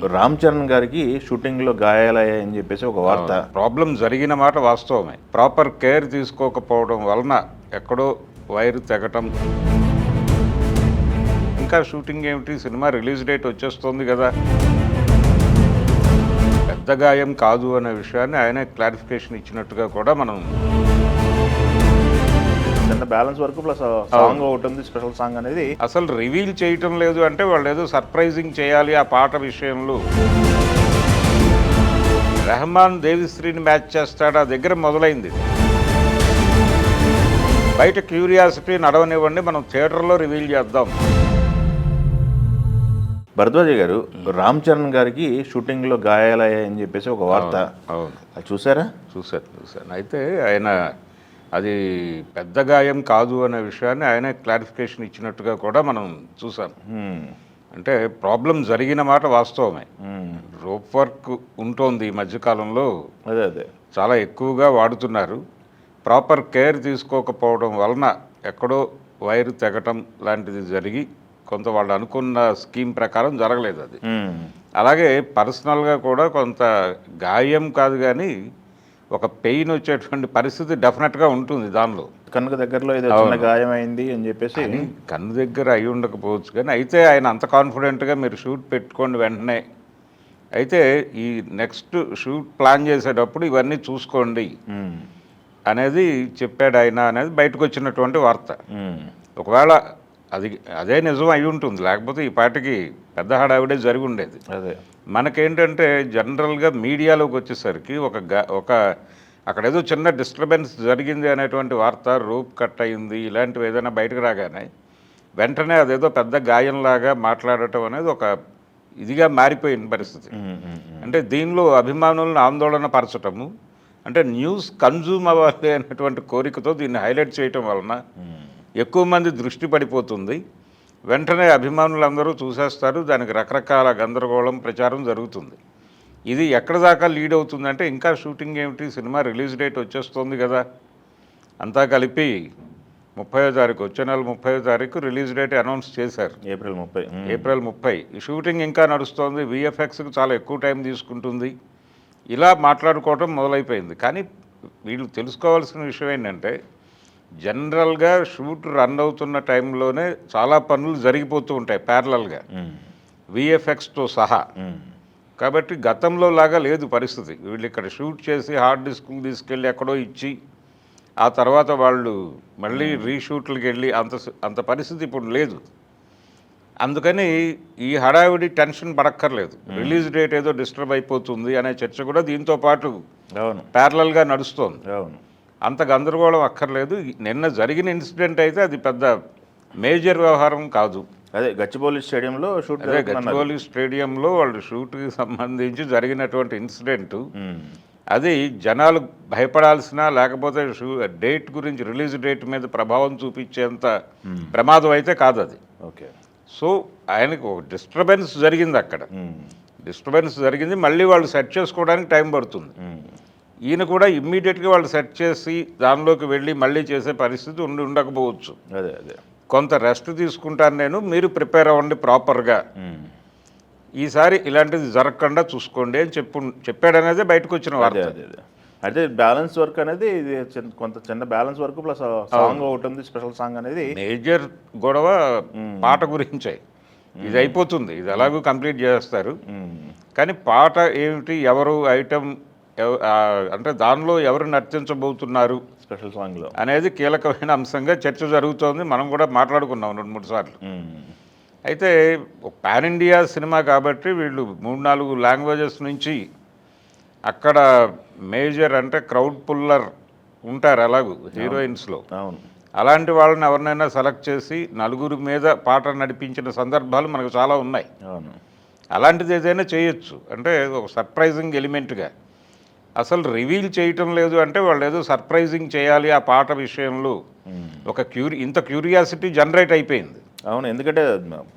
రామ్ చరణ్ గారికి షూటింగ్లో గాయాలయ్యాయని చెప్పేసి ఒక వార్త. ప్రాబ్లం జరిగిన మాట వాస్తవమే. ప్రాపర్ కేర్ తీసుకోకపోవడం వలన ఎక్కడో వైరు తెగటం. ఇంకా షూటింగ్ ఏమిటి, సినిమా రిలీజ్ డేట్ వచ్చేస్తుంది కదా, పెద్ద గాయం కాదు అనే విషయాన్ని ఆయనే క్లారిఫికేషన్ ఇచ్చినట్టుగా కూడా మనం చిన్న బ్యాలెన్స్ వరకు ప్లస్ సాంగ్ ఒకటి ఉంది, స్పెషల్ సాంగ్ అనేది అసలు రివీల్ చేయటం లేదు అంటే వాళ్ళు ఏదో సర్ప్రైజింగ్ చేయాలి ఆ పాట విషయంలో. రెహమాన్ దేవిశ్రీని మ్యాచ్ చేస్తాడా దగ్గర మొదలైంది. బయట క్యూరియాసిటీ నడవనివ్వండి, మనం థియేటర్లో రివీల్ చేద్దాం. భరద్వాజ గారు, రామ్ చరణ్ గారికి షూటింగ్లో గాయాలయ్యాయని చెప్పేసి ఒక వార్త. అవును, అది చూసారా? చూశాను. అయితే ఆయన అది పెద్ద గాయం కాదు అనే విషయాన్ని ఆయనే క్లారిఫికేషన్ ఇచ్చినట్టుగా కూడా మనం చూసాం. అంటే ప్రాబ్లం జరిగిన మాట వాస్తవమే. రోప్ వర్క్ ఉంటుంది ఈ మధ్యకాలంలో, అదే చాలా ఎక్కువగా వాడుతున్నారు. ప్రాపర్ కేర్ తీసుకోకపోవడం వలన ఎక్కడో వైరు తెగటం లాంటిది జరిగి కొంత వాళ్ళు అనుకున్న స్కీమ్ ప్రకారం జరగలేదు అది. అలాగే పర్సనల్గా కూడా కొంత గాయం కాదు కానీ ఒక పెయిన్ వచ్చేటువంటి పరిస్థితి డెఫినెట్గా ఉంటుంది దానిలో. కన్నుకు దగ్గరలో ఏదో చిన్న గాయం అయింది అని చెప్పేసి. కన్ను దగ్గర అయి ఉండకపోవచ్చు కానీ అయితే ఆయన అంత కాన్ఫిడెంట్గా మీరు షూట్ పెట్టుకోండి వెంటనే, అయితే ఈ నెక్స్ట్ షూట్ ప్లాన్ చేసేటప్పుడు ఇవన్నీ చూసుకోండి అనేది చెప్పాడు ఆయన అనేది బయటకు వచ్చినటువంటి వార్త. ఒకవేళ అదే నిజం అయి ఉంటుంది, లేకపోతే ఈ పాటికి పెద్ద హడావిడే జరిగి ఉండేది. అదే మనకేంటంటే జనరల్గా మీడియాలోకి వచ్చేసరికి ఒక అక్కడ ఏదో చిన్న డిస్టర్బెన్స్ జరిగింది అనేటువంటి వార్త, రూప్ కట్ అయింది ఇలాంటివి ఏదైనా బయటకు రాగానే వెంటనే అదేదో పెద్ద గాయంలాగా మాట్లాడటం అనేది ఒక ఇదిగా మారిపోయిన పరిస్థితి. అంటే దీనిలో అభిమానులను ఆందోళన పరచటము, అంటే న్యూస్ కన్జ్యూమ్ అవ్వాలి అనేటువంటి కోరికతో దీన్ని హైలైట్ చేయటం వలన ఎక్కువ మంది దృష్టి పడిపోతుంది. వెంటనే అభిమానులందరూ చూసేస్తారు, దానికి రకరకాల గందరగోళం ప్రచారం జరుగుతుంది. ఇది ఎక్కడ దాకా లీడ్ అవుతుందంటే ఇంకా షూటింగ్ ఏమిటి, సినిమా రిలీజ్ డేట్ వచ్చేస్తుంది కదా, అంతా కలిపి 30వ తారీఖు, వచ్చే నెల 30వ తారీఖు రిలీజ్ డేట్ అనౌన్స్ చేశారు. ఏప్రిల్ 30. ఈ షూటింగ్ ఇంకా నడుస్తోంది, విఎఫ్ఎక్స్కి చాలా ఎక్కువ టైం తీసుకుంటుంది, ఇలా మాట్లాడుకోవటం మొదలైపోయింది. కానీ వీళ్ళు తెలుసుకోవాల్సిన విషయం ఏంటంటే జనరల్గా షూట్ రన్ అవుతున్న టైంలోనే చాలా పనులు జరిగిపోతూ ఉంటాయి ప్యారలల్గా, విఎఫ్ఎక్స్తో సహా. కాబట్టి గతంలో లాగా లేదు పరిస్థితి. వీళ్ళు ఇక్కడ షూట్ చేసి హార్డ్ డిస్క్లు తీసుకెళ్ళి ఎక్కడో ఇచ్చి ఆ తర్వాత వాళ్ళు మళ్ళీ రీషూట్లకు వెళ్ళి అంత పరిస్థితి ఇప్పుడు లేదు. అందుకని ఈ హడావిడి టెన్షన్ పడక్కర్లేదు. రిలీజ్ డేట్ ఏదో డిస్టర్బ్ అయిపోతుంది అనే చర్చ కూడా దీంతో పాటు ప్యారలల్గా నడుస్తోంది. అంత గందరగోళం అక్కర్లేదు. నిన్న జరిగిన ఇన్సిడెంట్ అయితే అది పెద్ద మేజర్ వ్యవహారం కాదు. అదే గచ్చిబౌలి స్టేడియంలో వాళ్ళు షూట్కి సంబంధించి జరిగినటువంటి ఇన్సిడెంట్, అది జనాలు భయపడాల్సిన లేకపోతే డేట్ గురించి రిలీజ్ డేట్ మీద ప్రభావం చూపించేంత ప్రమాదం అయితే కాదు అది. ఓకే. సో ఆయనకు ఒక డిస్టర్బెన్స్ జరిగింది అక్కడ, మళ్ళీ వాళ్ళు సెట్ చేసుకోవడానికి టైం పడుతుంది. ఈయన కూడా ఇమ్మీడియట్గా వాళ్ళు సెట్ చేసి దానిలోకి వెళ్ళి మళ్ళీ చేసే పరిస్థితి ఉండకపోవచ్చు. అదే కొంత రెస్ట్ తీసుకుంటాను నేను, మీరు ప్రిపేర్ అవ్వండి ప్రాపర్గా, ఈసారి ఇలాంటిది జరగకుండా చూసుకోండి అని చెప్పాడనేది బయటకు వచ్చిన వార్త. అయితే బ్యాలెన్స్ వర్క్ అనేది ఇది కొంత చిన్న బ్యాలెన్స్ వర్క్ ప్లస్ సాంగ్ ఒకటి ఉంది, స్పెషల్ సాంగ్ అనేది మేజర్ గొడవ పాట గురించే. ఇది అయిపోతుంది, ఇది ఎలాగూ కంప్లీట్ చేస్తారు. కానీ పాట ఏమిటి, ఎవరు ఐటమ్ అంటే దానిలో ఎవరు నర్తించబోతున్నారు స్పెషల్ సాంగ్లో అనేది కీలకమైన అంశంగా చర్చ జరుగుతోంది. మనం కూడా మాట్లాడుకున్నాం 2-3 సార్లు. అయితే ఒక పాన్ ఇండియా సినిమా కాబట్టి వీళ్ళు 3-4 లాంగ్వేజెస్ నుంచి అక్కడ మేజర్ అంటే క్రౌడ్ పుల్లర్ ఉంటారు ఎలాగూ హీరోయిన్స్లో. అలాంటి వాళ్ళని ఎవరినైనా సెలెక్ట్ చేసి నలుగురు మీద పాట నడిపించిన సందర్భాలు మనకు చాలా ఉన్నాయి. అలాంటిది ఏదైనా చేయొచ్చు, అంటే ఒక సర్ప్రైజింగ్ ఎలిమెంట్గా. అసలు రివీల్ చేయటం లేదు అంటే వాళ్ళు ఏదో సర్ప్రైజింగ్ చేయాలి ఆ పాట విషయంలో. ఒక ఇంత క్యూరియాసిటీ జనరేట్ అయిపోయింది. అవును, ఎందుకంటే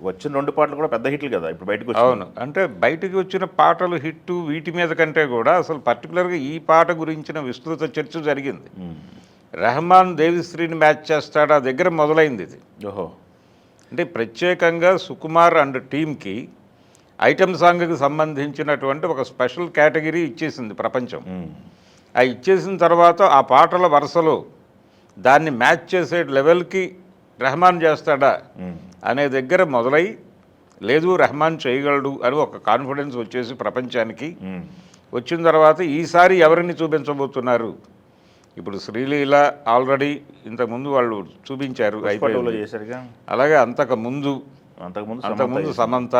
వచ్చిన 2 పాటలు కూడా పెద్ద హిట్లు కదా ఇప్పుడు బయటకు. అవును, అంటే బయటికి వచ్చిన పాటలు హిట్ వీటి మీద కంటే కూడా అసలు పర్టికులర్గా ఈ పాట గురించిన విస్తృత చర్చ జరిగింది. రెహమాన్ దేవిశ్రీని మ్యాచ్ చేస్తాడా దగ్గర మొదలైంది ఇది. ఓహో. అంటే ప్రత్యేకంగా సుకుమార్ అండ్ టీంకి ఐటమ్ సాంగ్కి సంబంధించినటువంటి ఒక స్పెషల్ కేటగిరీ ఇచ్చేసింది ప్రపంచం. ఆ ఇచ్చేసిన తర్వాత ఆ పాటల వరుసలో దాన్ని మ్యాచ్ చేసే లెవెల్కి రెహమాన్ చేస్తాడా అనే దగ్గర మొదలై, లేదు రెహమాన్ చేయగలడు అని ఒక కాన్ఫిడెన్స్ వచ్చేసి ప్రపంచానికి వచ్చిన తర్వాత ఈసారి ఎవరిని చూపించబోతున్నారు? ఇప్పుడు శ్రీలీల ఆల్రెడీ ఇంతకుముందు వాళ్ళు చూపించారు, అలాగే అంతకుముందు సమంత,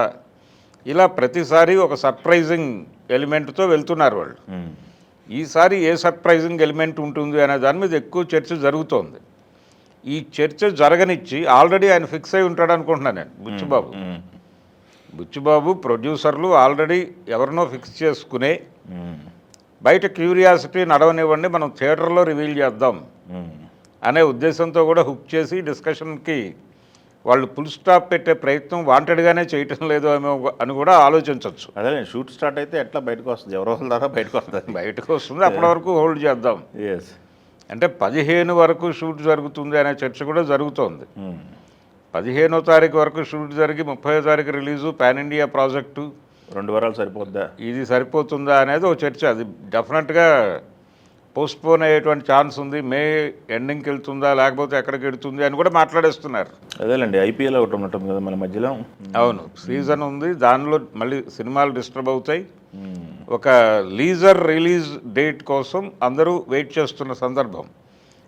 ఇలా ప్రతిసారి ఒక సర్ప్రైజింగ్ ఎలిమెంట్తో వెళ్తున్నారు వాళ్ళు. ఈసారి ఏ సర్ప్రైజింగ్ ఎలిమెంట్ ఉంటుంది అనే దాని మీద ఎక్కువ చర్చ జరుగుతోంది. ఈ చర్చ జరగనిచ్చి ఆల్రెడీ ఆయన ఫిక్స్ అయి ఉంటాడు అనుకుంటున్నాను నేను. బుచ్చిబాబు ప్రొడ్యూసర్లు ఆల్రెడీ ఎవరినో ఫిక్స్ చేసుకునే, బయట క్యూరియాసిటీ నడవనివ్వండి, మనం థియేటర్లో రివీల్ చేద్దాం అనే ఉద్దేశంతో కూడా హుక్ చేసి డిస్కషన్కి వాళ్ళు ఫుల్ స్టాప్ పెట్టే ప్రయత్నం వాంటెడ్గానే చేయటం లేదు అని కూడా ఆలోచించవచ్చు. అదే షూట్ స్టార్ట్ అయితే ఎట్లా బయటకు వస్తుంది, ఎవరో ద్వారా బయటకు వస్తుంది, అప్పటి వరకు హోల్డ్ చేద్దాం. అంటే 15 వరకు షూట్ జరుగుతుంది అనే చర్చ కూడా జరుగుతోంది. 15వ తారీఖు వరకు షూట్ జరిగి 30వ తారీఖు రిలీజు, పాన్ ఇండియా ప్రాజెక్టు, 2 వారాలు సరిపోద్దా, ఇది సరిపోతుందా అనేది ఒక చర్చ. అది డెఫినెట్గా పోస్ట్పోన్ అయ్యేటువంటి ఛాన్స్ ఉంది. మే ఎండింగ్కి వెళ్తుందా లేకపోతే ఎక్కడికి వెళ్తుంది అని కూడా మాట్లాడేస్తున్నారు. అదేలేండి, ఐపీఎల్ ఒకటి ఉన్నట్టుంది కదా మన మధ్యలో. అవును, సీజన్ ఉంది, దానిలో మళ్ళీ సినిమాలు డిస్టర్బ్ అవుతాయి. ఒక లీజర్ రిలీజ్ డేట్ కోసం అందరూ వెయిట్ చేస్తున్న సందర్భం.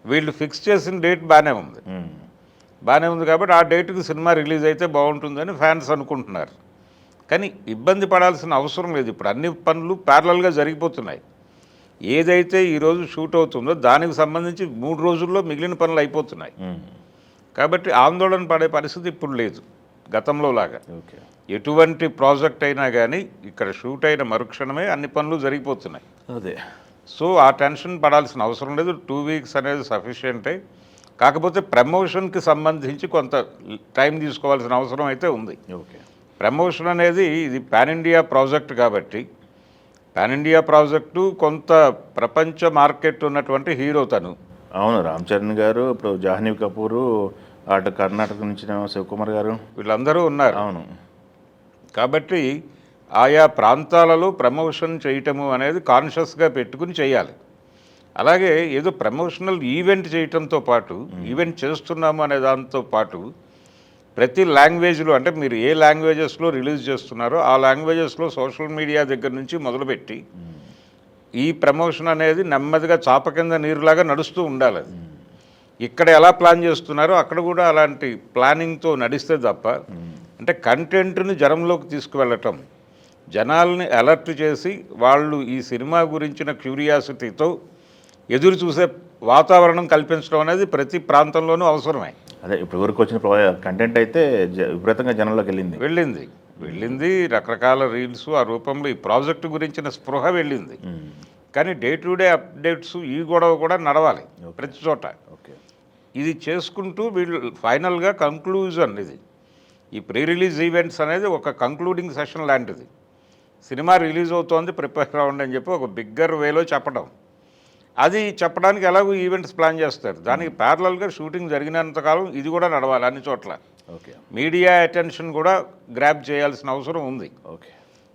వీళ్ళు ఫిక్స్ చేసిన డేట్ బాగానే ఉంది కాబట్టి ఆ డేట్కి సినిమా రిలీజ్ అయితే బాగుంటుందని ఫ్యాన్స్ అనుకుంటున్నారు. కానీ ఇబ్బంది పడాల్సిన అవసరం లేదు. ఇప్పుడు అన్ని పనులు ప్యారలల్గా జరిగిపోతున్నాయి. ఏదైతే ఈరోజు షూట్ అవుతుందో దానికి సంబంధించి 3 రోజుల్లో మిగిలిన పనులు అయిపోతున్నాయి. కాబట్టి ఆందోళన పడే పరిస్థితి ఇప్పుడు లేదు గతంలో లాగా. ఎటువంటి ప్రాజెక్ట్ అయినా కానీ ఇక్కడ షూట్ అయిన మరుక్షణమే అన్ని పనులు జరిగిపోతున్నాయి. సో ఆ టెన్షన్ పడాల్సిన అవసరం లేదు. 2 వీక్స్ అనేది సఫిషియంటే. కాకపోతే ప్రమోషన్కి సంబంధించి కొంత టైం తీసుకోవాల్సిన అవసరం అయితే ఉంది. ప్రమోషన్ అనేది ఇది పాన్ ఇండియా ప్రాజెక్ట్ కాబట్టి, పాన్ ఇండియా ప్రాజెక్టు కొంత ప్రపంచ మార్కెట్ ఉన్నటువంటి హీరో తను. అవును, రామ్ చరణ్ గారు, ఇప్పుడు జాహ్నవి కపూరు, అటు కర్ణాటక నుంచి శివకుమార్ గారు, వీళ్ళందరూ ఉన్నారు. అవును, కాబట్టి ఆయా ప్రాంతాలలో ప్రమోషన్ చేయటము అనేది కాన్షియస్గా పెట్టుకుని చేయాలి. అలాగే ఏదో ప్రమోషనల్ ఈవెంట్ చేయటంతో పాటు, ఈవెంట్ చేస్తున్నాము అనే దాంతో పాటు ప్రతి లాంగ్వేజ్లో, అంటే మీరు ఏ లాంగ్వేజెస్లో రిలీజ్ చేస్తున్నారో ఆ లాంగ్వేజెస్లో సోషల్ మీడియా దగ్గర నుంచి మొదలుపెట్టి ఈ ప్రమోషన్ అనేది నెమ్మదిగా చాప కింద నీరులాగా నడుస్తూ ఉండాలి. ఇక్కడ ఎలా ప్లాన్ చేస్తున్నారో అక్కడ కూడా అలాంటి ప్లానింగ్తో నడిస్తే తప్ప, అంటే కంటెంట్ని జనంలోకి తీసుకువెళ్ళటం, జనాల్ని అలర్ట్ చేసి వాళ్ళు ఈ సినిమా గురించిన క్యూరియాసిటీతో ఎదురు చూసే వాతావరణం కల్పించడం అనేది ప్రతి ప్రాంతంలోనూ అవసరమే. అదే ఇప్పుడు వరకు వచ్చిన కంటెంట్ అయితే విపరీతంగా జనంలోకి వెళ్ళింది రకరకాల రీల్స్ ఆ రూపంలో ఈ ప్రాజెక్టు గురించిన స్పృహ వెళ్ళింది. కానీ డే టు డే అప్డేట్స్ ఈ గొడవ కూడా నడవాలి ప్రతి చోట. ఇది చేసుకుంటూ వీళ్ళు ఫైనల్గా కంక్లూజన్, ఇది ఈ ప్రీ రిలీజ్ ఈవెంట్స్ అనేది ఒక కంక్లూడింగ్ సెషన్ లాంటిది. సినిమా రిలీజ్ అవుతోంది, ప్రిపేర్ అవ్వండి అని చెప్పి ఒక బిగ్గర్ వేలో చెప్పడం. అది చెప్పడానికి ఎలాగో ఈవెంట్స్ ప్లాన్ చేస్తారు. దానికి ప్యారలల్గా షూటింగ్ జరిగినంతకాలం ఇది కూడా నడవాలి అన్ని చోట్ల. మీడియా అటెన్షన్ కూడా గ్రాబ్ చేయాల్సిన అవసరం ఉంది.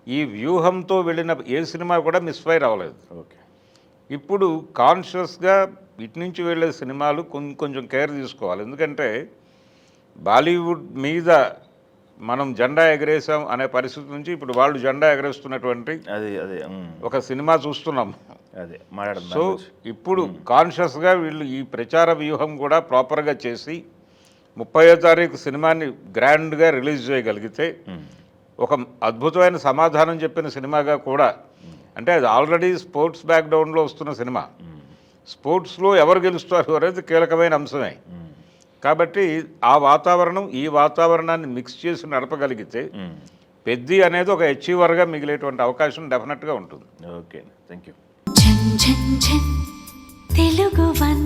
ఈ వ్యూహంతో వెళ్ళిన ఏ సినిమా కూడా మిస్ఫైర్ అవ్వలేదు. ఇప్పుడు కాన్షియస్గా ఇటు నుంచి వెళ్ళే సినిమాలు కొంచెం కేర్ తీసుకోవాలి. ఎందుకంటే బాలీవుడ్ మీద మనం జెండా ఎగరేసాం అనే పరిస్థితి నుంచి ఇప్పుడు వాళ్ళు జెండా ఎగరేస్తున్నటువంటి ఒక సినిమా చూస్తున్నాం. సో ఇప్పుడు కాన్షియస్గా వీళ్ళు ఈ ప్రచార వ్యూహం కూడా ప్రాపర్గా చేసి 30వ తారీఖు సినిమాని గ్రాండ్గా రిలీజ్ చేయగలిగితే ఒక అద్భుతమైన సమాధానం చెప్పిన సినిమాగా కూడా, అంటే అది ఆల్రెడీ స్పోర్ట్స్ బ్యాక్గ్రౌండ్లో వస్తున్న సినిమా, స్పోర్ట్స్లో ఎవరు గెలుస్తారు అనేది కీలకమైన అంశమే. కాబట్టి ఆ వాతావరణం ఈ వాతావరణాన్ని మిక్స్ చేసి నడపగలిగితే పెద్ది అనేది ఒక అచీవర్గా మిగిలేటువంటి అవకాశం డెఫినెట్గా ఉంటుంది. Okay, thank you. Telugu one